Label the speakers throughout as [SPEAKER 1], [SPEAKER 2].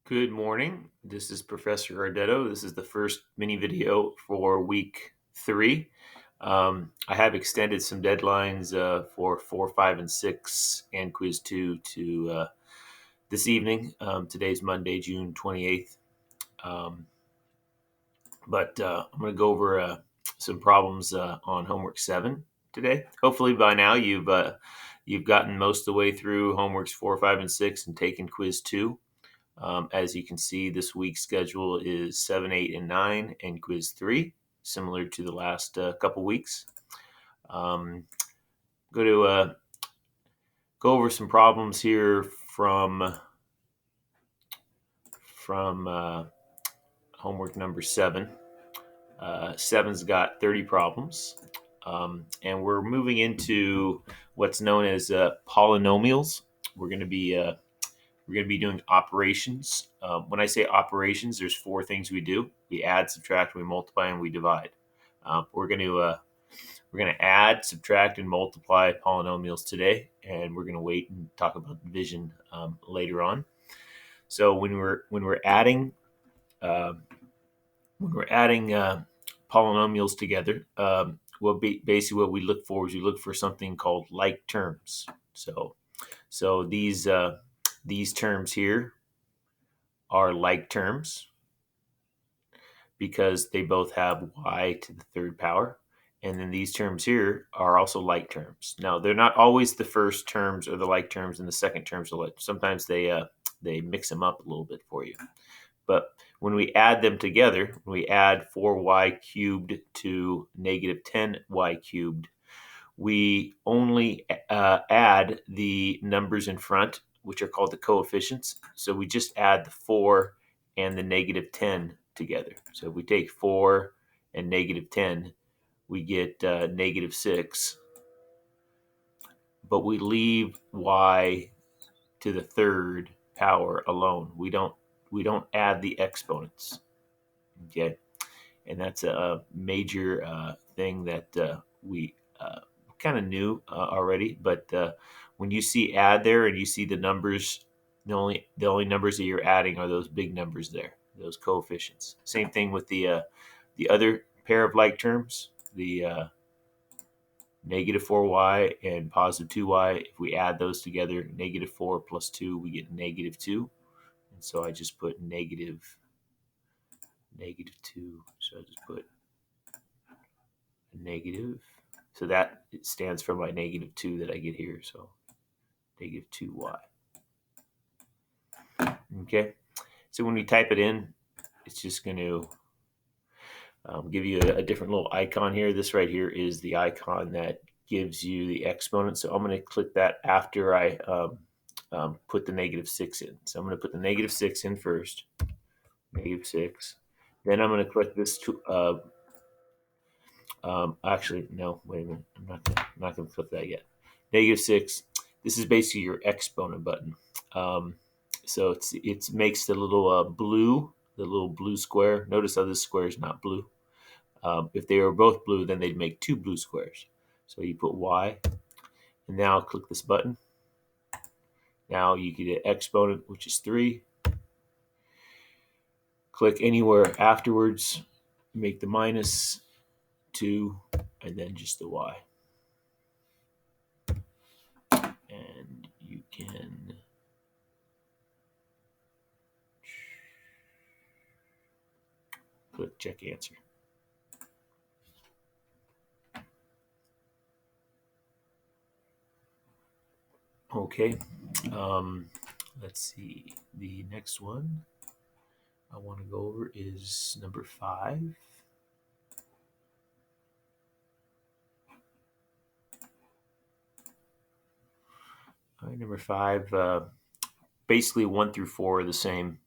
[SPEAKER 1] Good morning. This is Professor Ardetto. This is the first mini video for week 3. I have extended some deadlines for 4, 5, and 6 and quiz 2 to this evening. Today's Monday, June 28th. Um, but I'm going to go over some problems on homework 7 today. Hopefully by now you've gotten most of the way through homeworks 4, 5, and 6 and taken quiz 2. As you can see, this week's schedule is 7, 8, and 9, and quiz 3, similar to the last couple weeks. Go to go over some problems here from homework number 7. 7's got 30 problems, and we're moving into what's known as polynomials. We're going to be doing operations. When I say operations, there's 4 things we do: we add, subtract, we multiply, and we divide. We're going to add, subtract, and multiply polynomials today, and we're going to wait and talk about division later on. So when we're adding polynomials together, basically what we look for is we look for something called like terms. So these terms here are like terms because they both have y to the third power. And then these terms here are also like terms. Now, they're not always the first terms or the like terms and the second terms are like. Sometimes they mix them up a little bit for you. But when we add them together, when we add 4y cubed to negative 10y cubed, we only add the numbers in front, which are called the coefficients. So we just add the 4 and the negative 10 together. So if we take 4 and negative 10, we get negative 6. But we leave y to the third power alone. We don't add the exponents. Okay, and that's a major thing that we kind of knew already. But when you see add there and you see the numbers, the only numbers that you're adding are those big numbers there, those coefficients. Same thing with the other pair of like terms, the negative 4y and positive 2y. If we add those together, negative 4 plus 2, we get negative 2. And so I just put negative 2. So I just put a negative. So that stands for my negative 2 that I get here. So negative 2y. Okay. So when we type it in, it's just going to give you a different little icon here. This right here is the icon that gives you the exponent. So I'm going to click that after I put the negative 6 in. So I'm going to put the negative 6 in first. Negative 6. Then I'm going to click this to actually, no, wait a minute. I'm not going to click that yet. Negative 6. This is basically your exponent button. So it makes the little blue square. Notice how this square is not blue. If they were both blue, then they'd make 2 blue squares. So you put y, and now click this button. Now you get an exponent, which is 3. Click anywhere afterwards, make the minus 2, and then just the y. And you can click check answer. Okay, let's see. The next one I want to go over is number 5. All right, number 5. Basically, 1 through 4 are the same.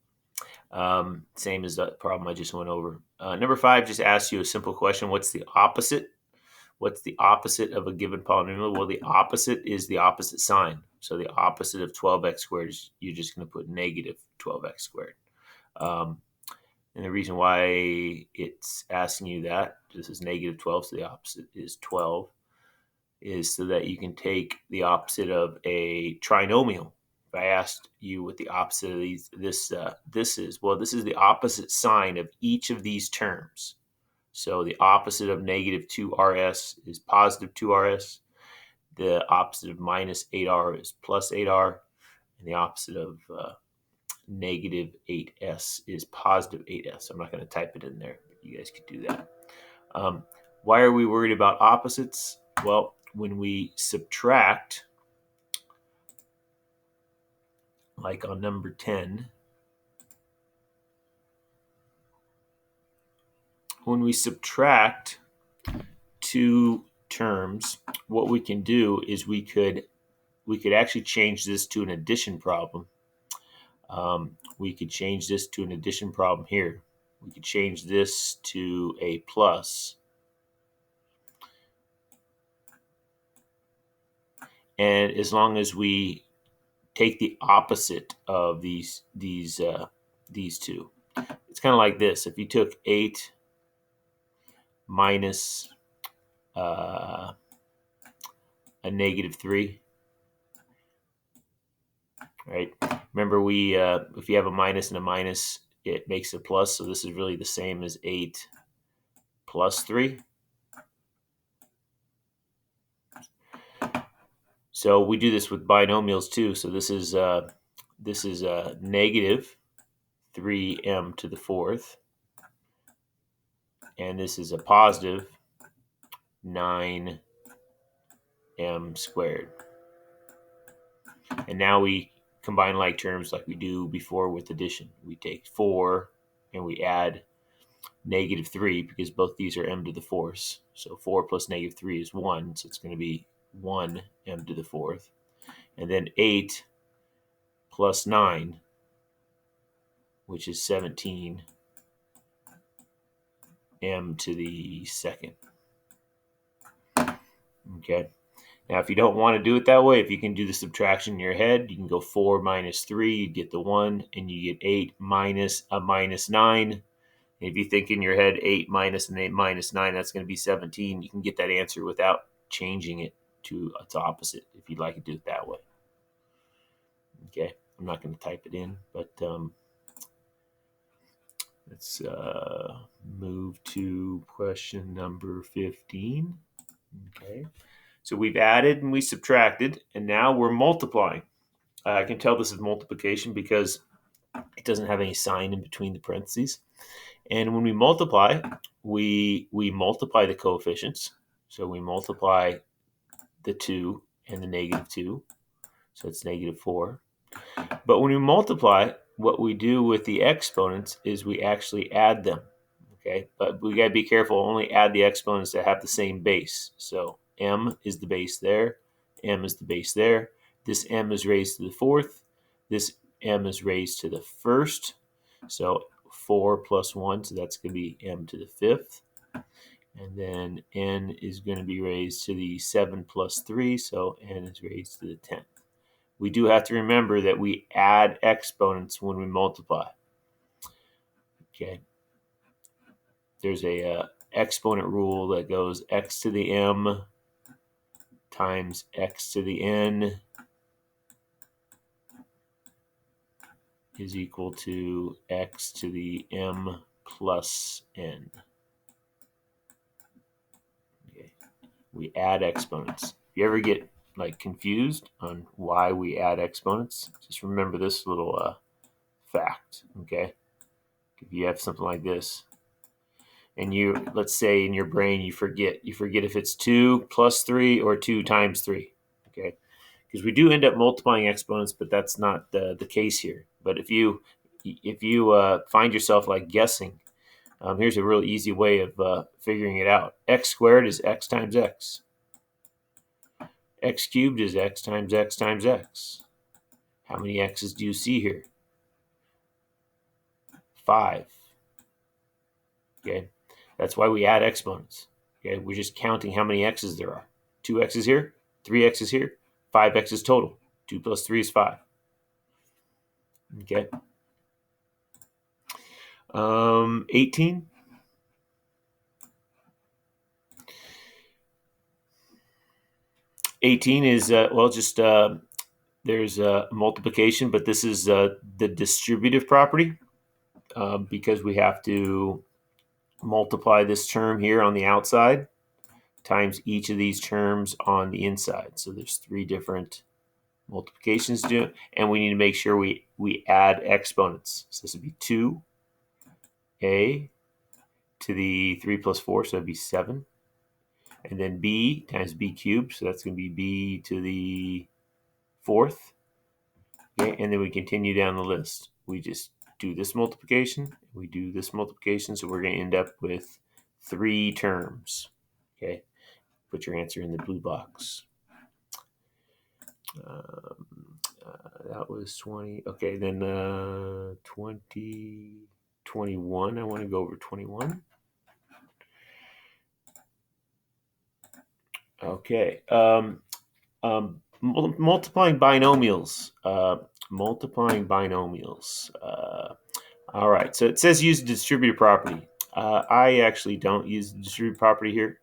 [SPEAKER 1] Same as the problem I just went over. Number 5 just asks you a simple question: what's the opposite? What's the opposite of a given polynomial? Well, the opposite is the opposite sign. So the opposite of 12x squared is you're just going to put negative 12x squared. And the reason why it's asking you that, this is negative 12, so the opposite is 12, is so that you can take the opposite of a trinomial. if I asked you what the opposite of this is, well, this is the opposite sign of each of these terms. So the opposite of negative 2rs is positive 2rs. The opposite of minus 8r is plus 8r. And the opposite of negative 8s is positive 8s. I'm not going to type it in there. You guys could do that. Why are we worried about opposites? Well, when we subtract, like on number 10, when we subtract two terms, what we can do is we could actually change this to an addition problem. We could change this to an addition problem here. We could change this to a plus. And as long as we take the opposite of these two, it's kind of like this. If you took 8 minus a negative 3, right? Remember, we if you have a minus and a minus, it makes a plus. So this is really the same as 8 plus 3. So we do this with binomials too. So this is negative 3m to the fourth, and this is a positive 9m squared. And now we combine like terms like we do before with addition. We take 4 and we add negative 3 because both these are m to the fourth. So 4 plus negative 3 is 1, so it's going to be 1 m to the fourth. And then 8 plus 9, which is 17 m to the second. Okay. Now, if you don't want to do it that way, if you can do the subtraction in your head, you can go 4 minus 3, you get the 1, and you get 8 minus a minus 9. And if you think in your head 8 minus and 8 minus 9, that's going to be 17. You can get that answer without changing it to its opposite if you'd like to do it that way. Okay, I'm not going to type it in, but let's move to question number 15. Okay. So we've added and we subtracted, and now we're multiplying. I can tell this is multiplication because it doesn't have any sign in between the parentheses. And when we multiply, we multiply the coefficients. So we multiply the 2 and the negative 2. So it's negative 4. But when we multiply, what we do with the exponents is we actually add them. Okay, but we got to be careful. Only add the exponents that have the same base. So m is the base there, m is the base there. This m is raised to the fourth. This m is raised to the first. So 4 plus 1, so that's going to be m to the fifth. And then n is going to be raised to the 7 plus 3, so n is raised to the 10th. We do have to remember that we add exponents when we multiply. Okay. There's a exponent rule that goes x to the m times x to the n is equal to x to the m plus n. Okay. We add exponents. If you ever get confused on why we add exponents, just remember this little fact. Okay. If you have something like this, and let's say in your brain you forget if it's 2 plus 3 or 2 times 3, okay? Because we do end up multiplying exponents, but that's not the case here. But if you find yourself guessing, here's a real easy way of figuring it out. X squared is x times x. X cubed is x times x times x. How many x's do you see here? 5. Okay. That's why we add exponents. Okay, we're just counting how many x's there are. 2 x's here, 3 x's here, 5 x's total. 2 plus 3 is 5. Okay. 18. Is there's multiplication, but this is the distributive property because we have to multiply this term here on the outside times each of these terms on the inside. So there's 3 different multiplications to do, and we need to make sure we add exponents. So this would be 2a to the 3 plus 4, so that'd be 7. And then b times b cubed, so that's going to be b to the 4th. Okay, and then we continue down the list. We just do this multiplication, we do this multiplication, so we're going to end up with 3 terms. Okay, put your answer in the blue box. That was 20. Okay, then 20, 21. I want to go over 21. Okay. Multiplying binomials. Multiplying binomials. All right. So it says use distributive property. I actually don't use the distributive property here.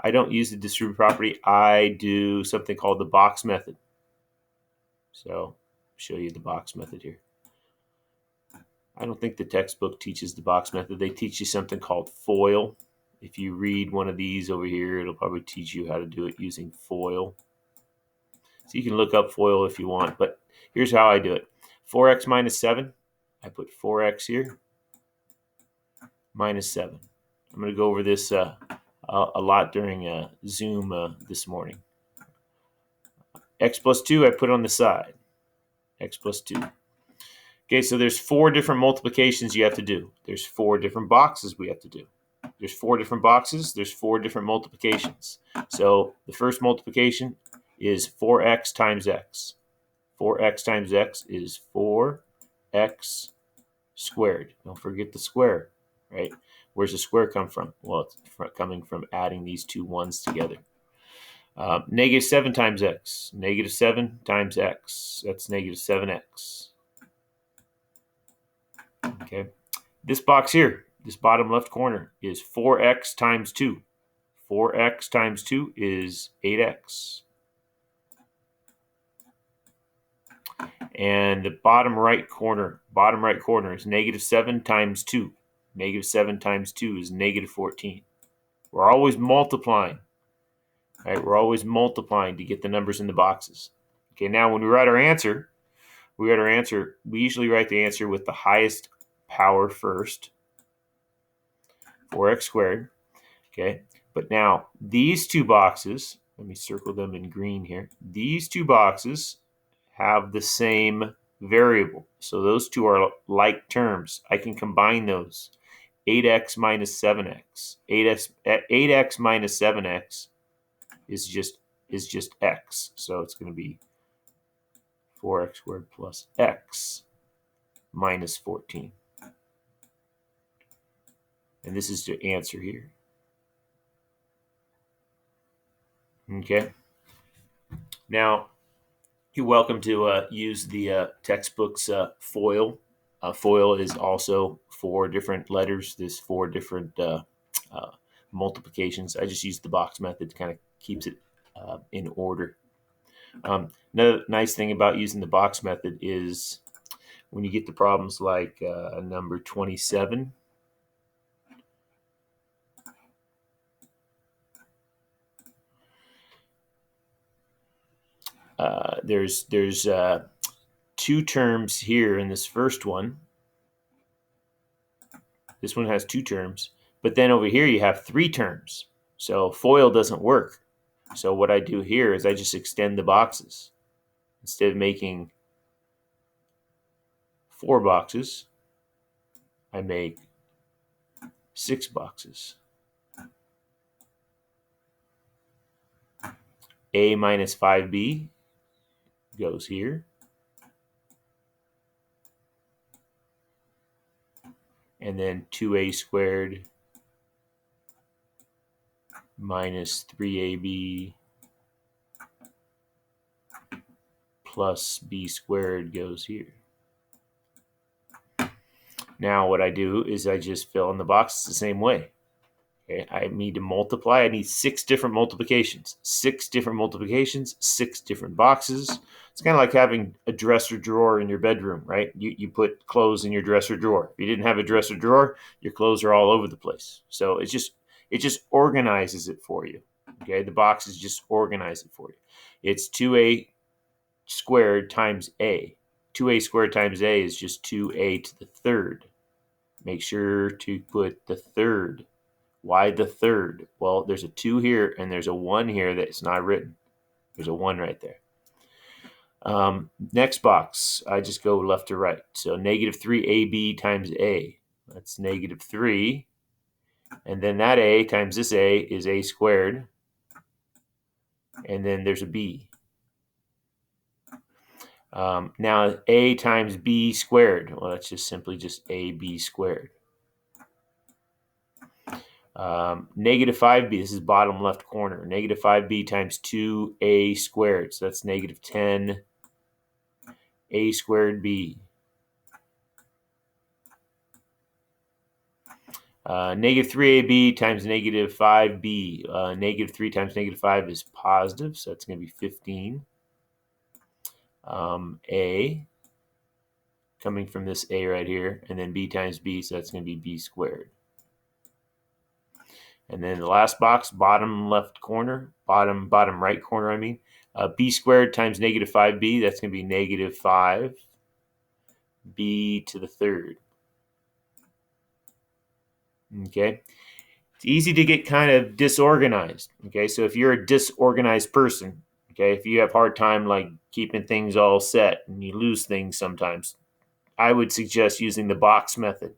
[SPEAKER 1] I don't use the distributive property. I do something called the box method. So I'll show you the box method here. I don't think the textbook teaches the box method. They teach you something called FOIL. If you read one of these over here, it'll probably teach you how to do it using FOIL. So you can look up FOIL if you want, but here's how I do it. 4x minus 7, I put 4x here, minus 7. I'm going to go over this a lot during Zoom this morning. X plus 2, I put on the side. X plus 2. Okay, so there's 4 different multiplications you have to do. There's 4 different boxes we have to do. There's 4 different boxes. There's 4 different multiplications. So the first multiplication is 4x times x. 4x times x is 4x squared. Don't forget the square, right? Where's the square come from? Well, it's coming from adding these 2 ones together. Negative 7 times x. Negative 7 times x. That's negative 7x. Okay. This box here, this bottom left corner, is 4x times 2. 4x times 2 is 8x. And the bottom right corner is negative 7 times 2. Negative 7 times 2 is negative 14. We're always multiplying. Right? We're always multiplying to get the numbers in the boxes. Okay, now when we write our answer, we usually write the answer with the highest power first, 4x squared. Okay, but now these 2 boxes, let me circle them in green here. These 2 boxes have the same variable. So those 2 are like terms. I can combine those. 8x minus 7x. 8x minus 7x is just x. So it's going to be 4x squared plus x minus 14. And this is the answer here. Okay. Now, you're welcome to use the textbook's FOIL. FOIL is also 4 different letters. There's 4 different multiplications. I just use the box method to kind of keeps it in order. Another nice thing about using the box method is when you get to problems like number 27, there's 2 terms here in this first one. This one has 2 terms, but then over here you have 3 terms. So FOIL doesn't work. So what I do here is I just extend the boxes. Instead of making 4 boxes, I make 6 boxes. A minus 5b goes here. And then 2a squared minus 3ab plus b squared goes here. Now what I do is I just fill in the boxes the same way. Okay, I need to multiply. I need 6 different multiplications. 6 different multiplications, 6 different boxes. It's kind of like having a dresser drawer in your bedroom, right? You put clothes in your dresser drawer. If you didn't have a dresser drawer, your clothes are all over the place. So it just organizes it for you. Okay, the boxes just organize it for you. It's 2a squared times a. 2a squared times a is just 2a to the third. Make sure to put the third. Why the third? Well, there's a 2 here and there's a 1 here that's not written. There's a 1 right there. Next box, I just go left to right. So negative 3ab times a. That's negative 3. And then that a times this a is a squared. And then there's a b. Now a times b squared. Well, that's just simply just ab squared. Negative 5b, this is bottom left corner. Negative 5b times 2a squared. So that's negative 10 a squared b. Negative 3ab times negative 5b. Negative 3 times negative 5 is positive, so that's going to be 15. A, coming from this a right here, and then b times b, so that's going to be b squared. And then the last box, bottom left corner, bottom right corner, I mean, b squared times negative 5b, that's going to be negative 5b to the third. Okay, it's easy to get kind of disorganized. Okay, so if you're a disorganized person, okay, if you have a hard time like keeping things all set and you lose things sometimes, I would suggest using the box method.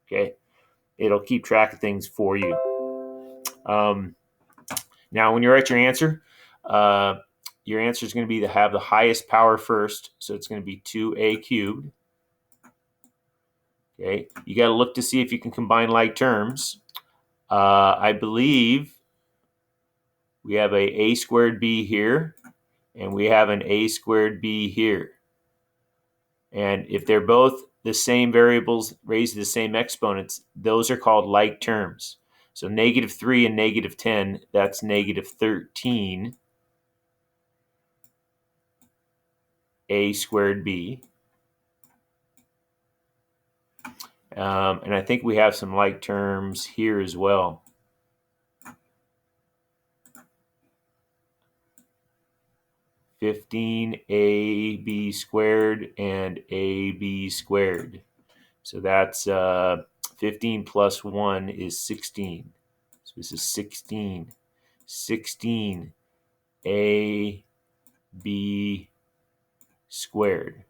[SPEAKER 1] Okay, it'll keep track of things for you. Now, when you write your answer is going to be to have the highest power first. So it's going to be 2a cubed. Okay, you got to look to see if you can combine like terms. I believe we have a squared b here, and we have an a squared b here. And if they're both the same variables raised to the same exponents, those are called like terms. So negative 3 and negative 10, that's negative 13 a squared b. And I think we have some like terms here as well. (15ab squared and ab squared). So that's 15 plus 1 is 16. So this is 16. 16 ab squared.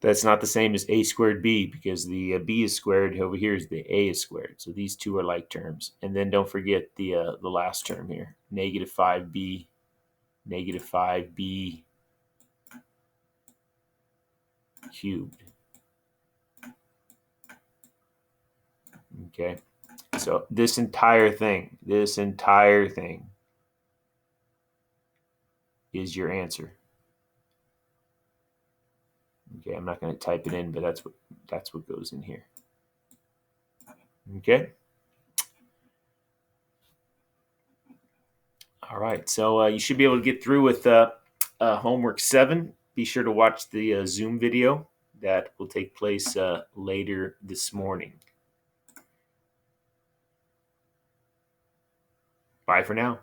[SPEAKER 1] That's not the same as a squared b, because the b is squared over here is the a is squared. So these two are like terms. And then don't forget the last term here, negative 5b cubed. Okay, so this entire thing is your answer. Okay, I'm not going to type it in, but that's what goes in here. Okay. All right, so you should be able to get through with homework 7. Be sure to watch the Zoom video that will take place later this morning. Bye for now.